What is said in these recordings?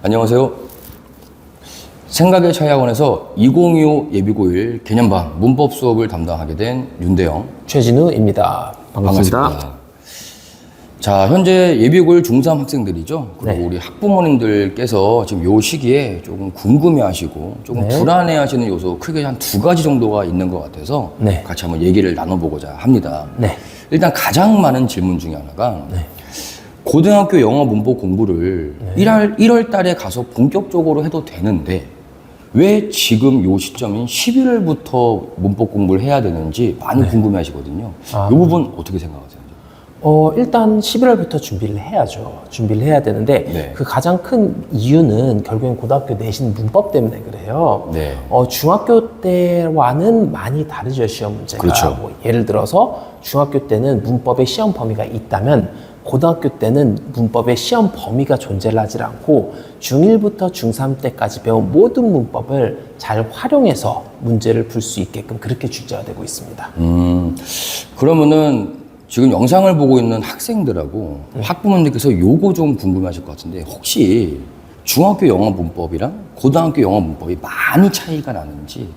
안녕하세요. 생각의 차이학원에서 2025 예비고일 개념반 문법 수업을 담당하게 된 윤대영, 최진우입니다. 반갑습니다. 자, 현재 예비고일 중3 학생들이죠. 그리고 네. 우리 학부모님들께서 지금 요 시기에 조금 궁금해하시고 조금 네. 불안해하시는 요소 크게 한 2가지 정도가 있는 것 같아서 네. 같이 한번 얘기를 나눠보고자 합니다. 네. 일단 가장 많은 질문 중에 하나가 네. 고등학교 영어 문법 공부를 1월 달에 가서 본격적으로 해도 되는데 왜 지금 요 시점인 11월부터 문법 공부를 해야 되는지 많이 궁금해 하시거든요. 이 부분 어떻게 생각하세요? 일단 11월부터 준비를 해야죠. 준비를 해야 되는데 네. 그 가장 큰 이유는 결국엔 고등학교 내신 문법 때문에 그래요. 네. 중학교 때와는 많이 다르죠, 시험 문제가. 그렇죠. 뭐 예를 들어서 중학교 때는 문법의 시험 범위가 있다면 고등학교 때는 문법의 시험 범위가 존재를 하지 않고 중1부터 중3 때까지 배운 모든 문법을 잘 활용해서 문제를 풀 수 있게끔 그렇게 출제가 되고 있습니다. 그러면은 지금 영상을 보고 있는 학생들하고 학부모님께서 요거 좀 궁금하실 것 같은데 혹시 중학교 영어 문법이랑 고등학교 영어 문법이 많이 차이가 나는지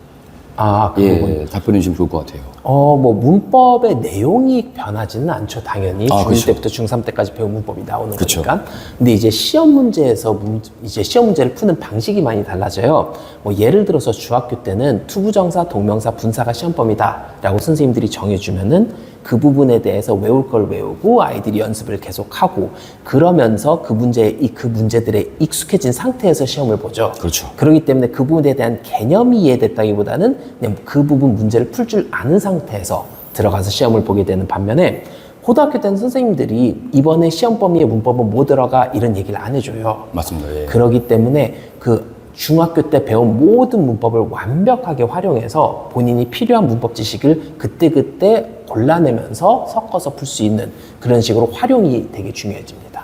그거군요. 답변해 주시면 좋을 것 같아요. 뭐 문법의 내용이 변하지는 않죠. 당연히 중1 그렇죠. 때부터 중3 때까지 배운 문법이 나오는 그렇죠. 거니까. 근데 이제 시험 문제에서 이제 시험 문제를 푸는 방식이 많이 달라져요. 뭐 예를 들어서 중학교 때는 투부정사, 동명사, 분사가 시험 범위다라고 선생님들이 정해주면은 그 부분에 대해서 외울 걸 외우고 아이들이 연습을 계속하고 그러면서 그 문제들에 익숙해진 상태에서 시험을 보죠. 그렇죠. 그렇기 때문에 그 부분에 대한 개념이 이해됐다기보다는 그냥 그 부분 문제를 풀 줄 아는 상태에서 들어가서 시험을 보게 되는 반면에 고등학교 때는 선생님들이 이번에 시험 범위의 문법은 뭐 들어가 이런 얘기를 안 해줘요. 맞습니다. 예. 그렇기 때문에 그 중학교 때 배운 모든 문법을 완벽하게 활용해서 본인이 필요한 문법 지식을 그때그때 골라내면서 섞어서 풀 수 있는 그런 식으로 활용이 되게 중요해집니다.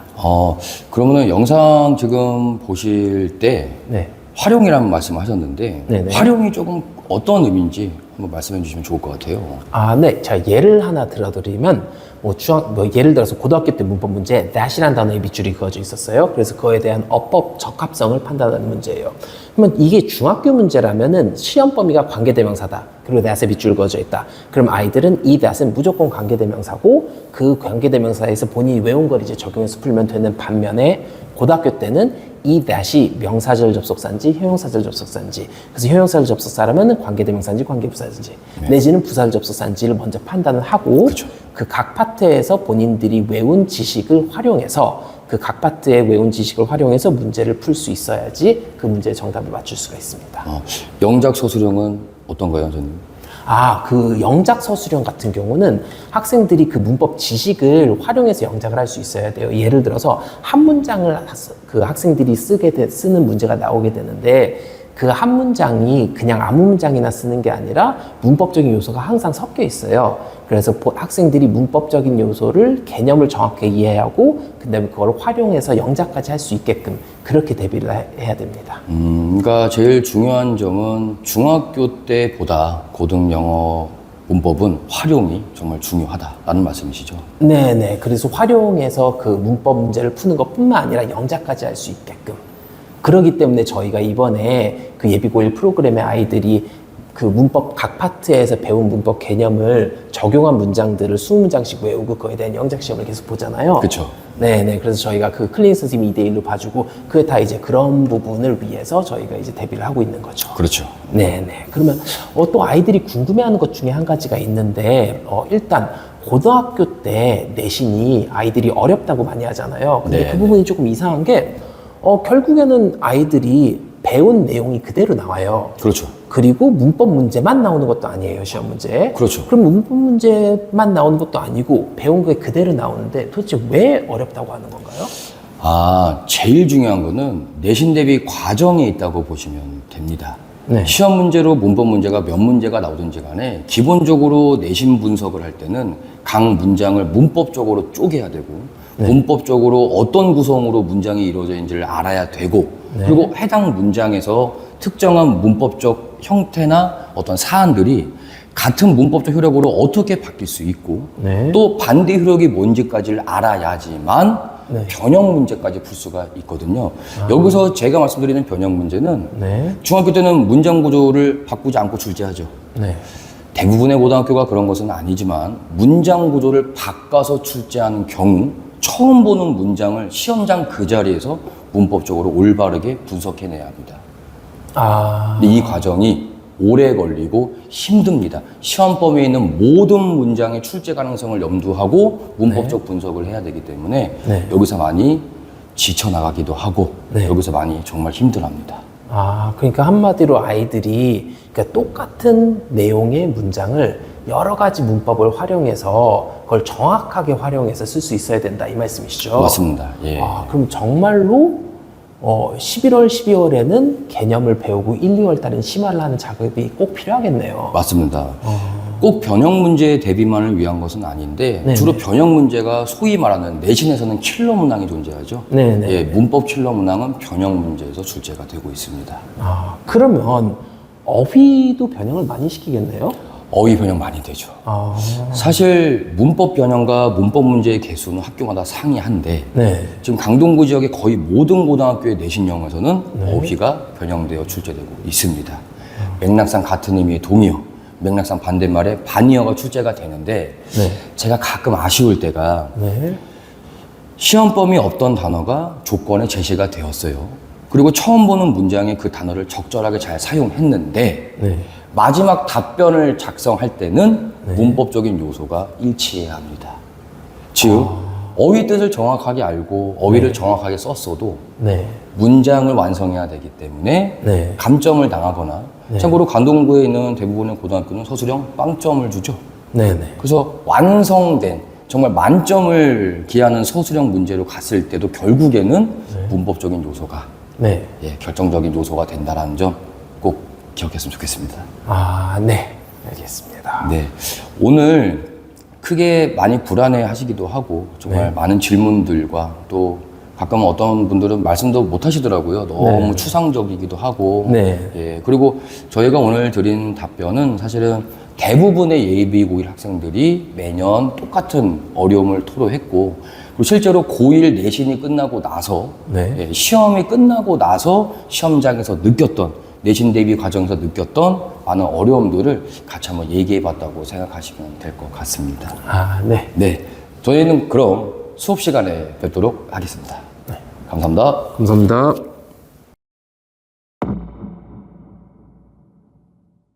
그러면은 영상 지금 보실 때 네. 활용이라는 말씀을 하셨는데 네네. 활용이 조금 어떤 의미인지 한번 말씀해 주시면 좋을 것 같아요. 네. 자, 예를 하나 들어드리면, 예를 들어서 고등학교 때 문법 문제에 that이라는 단어의 밑줄이 그어져 있었어요. 그래서 그거에 대한 어법 적합성을 판단하는 문제예요. 그러면 이게 중학교 문제라면은 시험 범위가 관계대명사다. 그리고 that에 밑줄 그어져 있다. 그럼 아이들은 이 that은 무조건 관계대명사고 그 관계대명사에서 본인이 외운 걸 이제 적용해서 풀면 되는 반면에 고등학교 때는 이 that이 명사절 접속사인지 형용사절 접속사인지, 그래서 형용사절 접속사라면 관계대명사인지 관계부사인지 내지는 부사절 접속사인지를 먼저 판단을 하고 그 각 파트에서 본인들이 외운 지식을 활용해서 그 각 파트의 외운 지식을 활용해서 문제를 풀 수 있어야지 그 문제의 정답을 맞출 수가 있습니다. 영작 서술형은 어떤가요, 선생님? 그 영작 서술형 같은 경우는 학생들이 그 문법 지식을 활용해서 영작을 할 수 있어야 돼요. 예를 들어서 한 문장을 그 학생들이 쓰는 문제가 나오게 되는데 그 한 문장이 그냥 아무 문장이나 쓰는 게 아니라 문법적인 요소가 항상 섞여 있어요. 그래서 학생들이 문법적인 요소를 개념을 정확하게 이해하고 그다음에 그걸 활용해서 영작까지 할 수 있게끔 그렇게 대비를 해야 됩니다. 그러니까 제일 중요한 점은 중학교 때보다 고등 영어 문법은 활용이 정말 중요하다라는 말씀이시죠? 네네. 그래서 활용해서 그 문법 문제를 푸는 것뿐만 아니라 영작까지 할 수 있게끔. 그렇기 때문에 저희가 이번에 그 예비고일 프로그램의 아이들이 그 문법 각 파트에서 배운 문법 개념을 적용한 문장들을 20문장씩 외우고 그거에 대한 영작 시험을 계속 보잖아요. 그렇죠. 네네. 그래서 저희가 그 클린 선생님이 2대1로 봐주고 그게 다 이제 그런 부분을 위해서 저희가 이제 대비를 하고 있는 거죠. 그렇죠. 네네. 그러면 또 아이들이 궁금해하는 것 중에 한 가지가 있는데 일단 고등학교 때 내신이 아이들이 어렵다고 많이 하잖아요. 근데 그 부분이 조금 이상한 게 결국에는 아이들이 배운 내용이 그대로 나와요. 그렇죠. 그리고 문법 문제만 나오는 것도 아니에요, 시험 문제. 그렇죠. 그럼 문법 문제만 나오는 것도 아니고 배운 게 그대로 나오는데 도대체 왜 어렵다고 하는 건가요? 제일 중요한 거는 내신 대비 과정에 있다고 보시면 됩니다. 네. 시험 문제로 문법 문제가 몇 문제가 나오든지 간에 기본적으로 내신 분석을 할 때는 각 문장을 문법적으로 쪼개야 되고 문법적으로 어떤 구성으로 문장이 이루어져 있는지를 알아야 되고 그리고 해당 문장에서 특정한 문법적 형태나 어떤 사안들이 같은 문법적 효력으로 어떻게 바뀔 수 있고 또 반대 효력이 뭔지까지를 알아야지만 네. 변형 문제까지 풀 수가 있거든요. 여기서 제가 말씀드리는 변형 문제는 네. 중학교 때는 문장 구조를 바꾸지 않고 출제하죠. 네. 대부분의 고등학교가 그런 것은 아니지만 문장 구조를 바꿔서 출제하는 경우 처음 보는 문장을 시험장 그 자리에서 문법적으로 올바르게 분석해내야 합니다. 아. 근데 이 과정이 오래 걸리고 힘듭니다. 시험 범위에 있는 모든 문장의 출제 가능성을 염두하고 문법적 분석을 해야 되기 때문에 네. 여기서 많이 지쳐나가기도 하고 네. 여기서 많이 정말 힘들어합니다. 아, 그러니까 한마디로 아이들이 그러니까 똑같은 내용의 문장을 여러 가지 문법을 활용해서 그걸 정확하게 활용해서 쓸 수 있어야 된다 이 말씀이시죠? 맞습니다. 예. 아, 그럼 정말로 11월, 12월에는 개념을 배우고 1, 2월 달엔 심화를 하는 작업이 꼭 필요하겠네요. 맞습니다. 꼭 변형 문제 대비만을 위한 것은 아닌데 네네. 주로 변형 문제가 소위 말하는 내신에서는 킬러 문항이 존재하죠. 네네. 예, 문법 킬러 문항은 변형 문제에서 출제가 되고 있습니다. 아, 그러면 어휘도 변형을 많이 시키겠네요? 어휘 변형 많이 되죠. 아, 사실 문법 변형과 문법 문제의 개수는 학교마다 상이한데 네. 지금 강동구 지역의 거의 모든 고등학교의 내신 영어에서는 어휘가 변형되어 출제되고 있습니다. 맥락상 같은 의미의 동의어, 맥락상 반대말의 반의어가 출제가 되는데 네. 제가 가끔 아쉬울 때가 네. 시험 범위 없던 단어가 조건에 제시가 되었어요. 그리고 처음 보는 문장에 그 단어를 적절하게 잘 사용했는데 네. 마지막 답변을 작성할 때는 문법적인 요소가 일치해야 합니다. 즉 어휘 뜻을 정확하게 알고 어휘를 정확하게 썼어도 네. 문장을 완성해야 되기 때문에 네. 감점을 당하거나 참고로 강동구에 있는 대부분의 고등학교는 서술형 빵점을 주죠. 네네. 그래서 완성된 정말 만점을 기하는 서술형 문제로 갔을 때도 결국에는 문법적인 요소가 네. 예, 결정적인 요소가 된다는 점 꼭 기억했으면 좋겠습니다. 아, 네. 알겠습니다. 네, 오늘 크게 많이 불안해 하시기도 하고 정말 많은 질문들과 또 가끔 어떤 분들은 말씀도 못 하시더라고요. 너무 추상적이기도 하고. 네. 예, 그리고 저희가 오늘 드린 답변은 사실은 대부분의 예비 고1 학생들이 매년 똑같은 어려움을 토로했고 그리고 실제로 고1 내신이 끝나고 나서 네. 예, 시험이 끝나고 나서 시험장에서 느꼈던 내신 대비 과정에서 느꼈던 많은 어려움들을 같이 한번 얘기해 봤다고 생각하시면 될 것 같습니다. 아, 네. 네, 저희는 그럼 수업 시간에 뵙도록 하겠습니다. 감사합니다. 감사합니다.